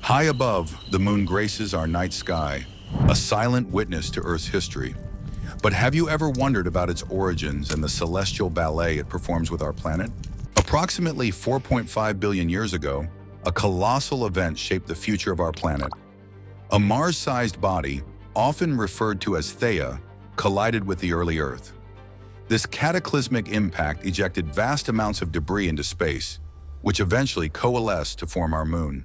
High above, the moon graces our night sky, a silent witness to Earth's history. But have you ever wondered about its origins and the celestial ballet it performs with our planet? Approximately 4.5 billion years ago, a colossal event shaped the future of our planet. A Mars-sized body, often referred to as Theia, collided with the early Earth. This cataclysmic impact ejected vast amounts of debris into space, which eventually coalesced to form our moon.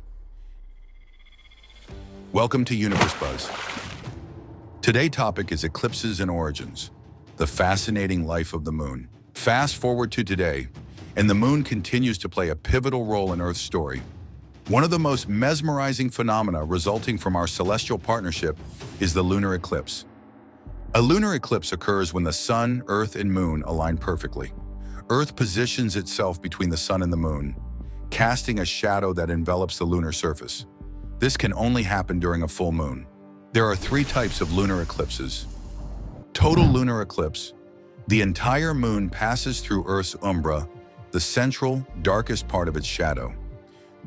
Welcome to Universe Buzz. Today's topic is eclipses and origins, the fascinating life of the moon. Fast forward to today, and the moon continues to play a pivotal role in Earth's story. One of the most mesmerizing phenomena resulting from our celestial partnership is the lunar eclipse. A lunar eclipse occurs when the sun, Earth, and moon align perfectly. Earth positions itself between the sun and the moon, casting a shadow that envelops the lunar surface. This can only happen during a full moon. There are three types of lunar eclipses. Total lunar eclipse. The entire moon passes through Earth's umbra, the central, darkest part of its shadow.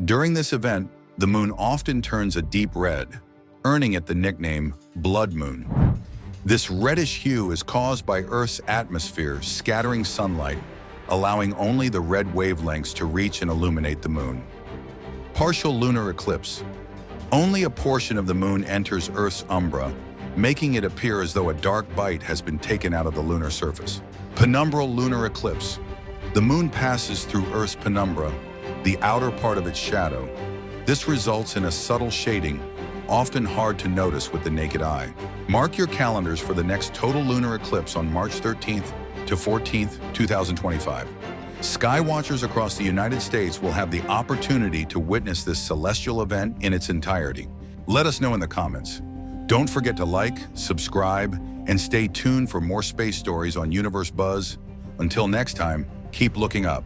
During this event, the moon often turns a deep red, earning it the nickname blood moon. This reddish hue is caused by Earth's atmosphere scattering sunlight, allowing only the red wavelengths to reach and illuminate the moon. Partial lunar eclipse. Only a portion of the moon enters Earth's umbra, making it appear as though a dark bite has been taken out of the lunar surface. Penumbral lunar eclipse. The moon passes through Earth's penumbra, the outer part of its shadow. This results in a subtle shading, often hard to notice with the naked eye. Mark your calendars for the next total lunar eclipse on March 13th to 14th, 2025. Sky watchers across the United States will have the opportunity to witness this celestial event in its entirety. Let us know in the comments. Don't forget to like, subscribe, and stay tuned for more space stories on Universe Buzz. Until next time, keep looking up.